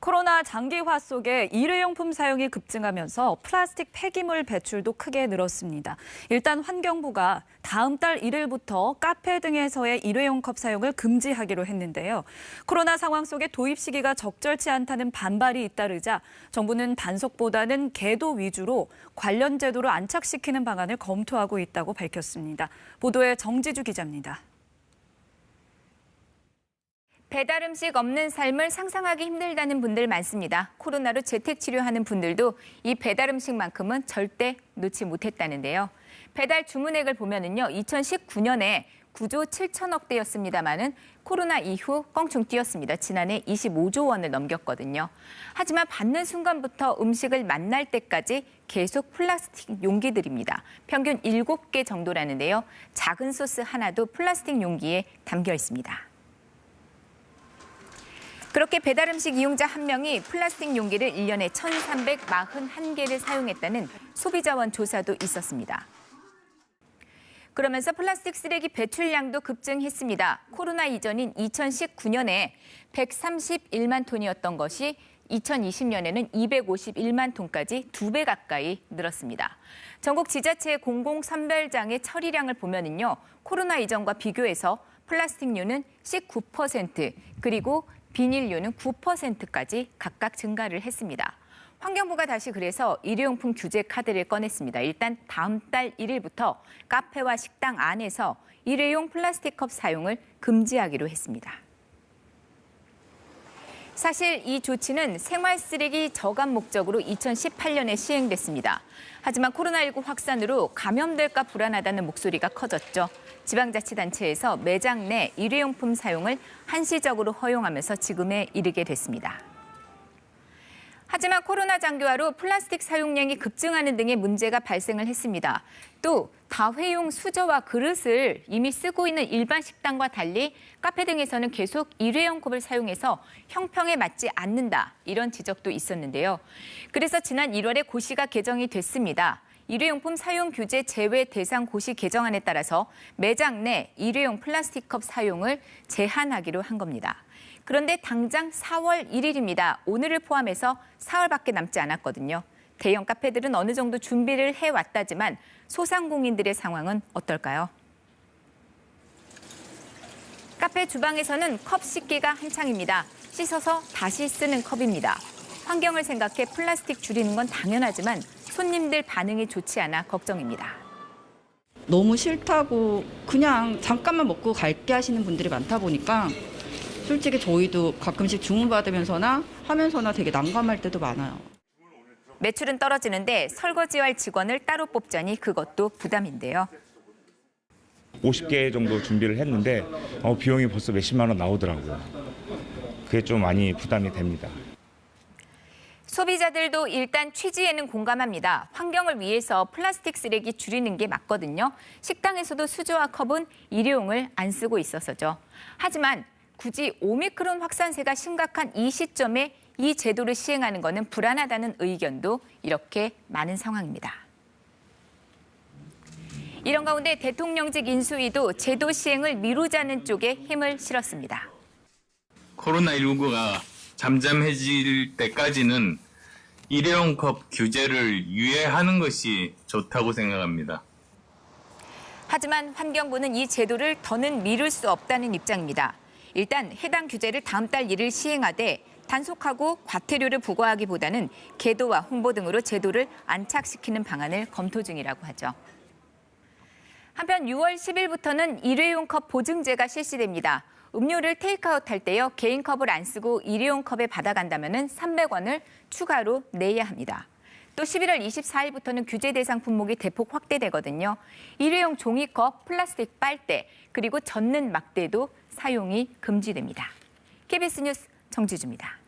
코로나 장기화 속에 일회용품 사용이 급증하면서 플라스틱 폐기물 배출도 크게 늘었습니다. 일단 환경부가 다음 달 1일부터 카페 등에서의 일회용 컵 사용을 금지하기로 했는데요. 코로나 상황 속에 도입 시기가 적절치 않다는 반발이 잇따르자 정부는 단속보다는 계도 위주로 관련 제도를 안착시키는 방안을 검토하고 있다고 밝혔습니다. 보도에 정지주 기자입니다. 배달 음식 없는 삶을 상상하기 힘들다는 분들 많습니다. 코로나로 재택 치료하는 분들도 이 배달 음식만큼은 절대 놓지 못했다는데요. 배달 주문액을 보면은요, 2019년에 9조 7천억 대였습니다만은 코로나 이후 껑충 뛰었습니다. 지난해 25조 원을 넘겼거든요. 하지만 받는 순간부터 음식을 만날 때까지 계속 플라스틱 용기들입니다. 평균 7개 정도라는데요. 작은 소스 하나도 플라스틱 용기에 담겨 있습니다. 그렇게 배달 음식 이용자 한 명이 플라스틱 용기를 1년에 1,341개를 사용했다는 소비자원 조사도 있었습니다. 그러면서 플라스틱 쓰레기 배출량도 급증했습니다. 코로나 이전인 2019년에 131만 톤이었던 것이 2020년에는 251만 톤까지 2배 가까이 늘었습니다. 전국 지자체 공공선별장의 처리량을 보면은요, 코로나 이전과 비교해서 플라스틱류는 19%, 그리고 비닐류는 9%까지 각각 증가를 했습니다. 환경부가 다시 그래서 일회용품 규제 카드를 꺼냈습니다. 일단 다음 달 1일부터 카페와 식당 안에서 일회용 플라스틱 컵 사용을 금지하기로 했습니다. 사실 이 조치는 생활 쓰레기 저감 목적으로 2018년에 시행됐습니다. 하지만 코로나19 확산으로 감염될까 불안하다는 목소리가 커졌죠. 지방자치단체에서 매장 내 일회용품 사용을 한시적으로 허용하면서 지금에 이르게 됐습니다. 하지만 코로나 장기화로 플라스틱 사용량이 급증하는 등의 문제가 발생을 했습니다. 또 다회용 수저와 그릇을 이미 쓰고 있는 일반 식당과 달리 카페 등에서는 계속 일회용 컵을 사용해서 형평에 맞지 않는다, 이런 지적도 있었는데요. 그래서 지난 1월에 고시가 개정이 됐습니다. 일회용품 사용 규제 제외 대상 고시 개정안에 따라서 매장 내 일회용 플라스틱 컵 사용을 제한하기로 한 겁니다. 그런데 당장 4월 1일입니다. 오늘을 포함해서 사흘밖에 남지 않았거든요. 대형 카페들은 어느 정도 준비를 해왔다지만 소상공인들의 상황은 어떨까요? 카페 주방에서는 컵 씻기가 한창입니다. 씻어서 다시 쓰는 컵입니다. 환경을 생각해 플라스틱 줄이는 건 당연하지만 손님들 반응이 좋지 않아 걱정입니다. 너무 싫다고 그냥 잠깐만 먹고 갈게 하시는 분들이 많다 보니까 솔직히 저희도 가끔씩 주문받으면서나 하면서나 되게 난감할 때도 많아요. 매출은 떨어지는데 설거지할 직원을 따로 뽑자니 그것도 부담인데요. 50개 정도 준비를 했는데 비용이 벌써 몇십만 원 나오더라고요. 그게 좀 많이 부담이 됩니다. 소비자들도 일단 취지에는 공감합니다. 환경을 위해서 플라스틱 쓰레기 줄이는 게 맞거든요. 식당에서도 수저와 컵은 일회용을 안 쓰고 있어서죠. 하지만 굳이 오미크론 확산세가 심각한 이 시점에 이 제도를 시행하는 것은 불안하다는 의견도 이렇게 많은 상황입니다. 이런 가운데 대통령직 인수위도 제도 시행을 미루자는 쪽에 힘을 실었습니다. 코로나19가 잠잠해질 때까지는 일회용 컵 규제를 유예하는 것이 좋다고 생각합니다. 하지만 환경부는 이 제도를 더는 미룰 수 없다는 입장입니다. 일단 해당 규제를 다음 달 1일 시행하되 단속하고 과태료를 부과하기보다는 계도와 홍보 등으로 제도를 안착시키는 방안을 검토 중이라고 하죠. 한편 6월 10일부터는 일회용 컵 보증제가 실시됩니다. 음료를 테이크아웃 할 때요, 개인 컵을 안 쓰고 일회용 컵에 받아간다면 300원을 추가로 내야 합니다. 또 11월 24일부터는 규제 대상 품목이 대폭 확대되거든요. 일회용 종이컵, 플라스틱 빨대, 그리고 젓는 막대도 사용이 금지됩니다. KBS 뉴스 정지주입니다.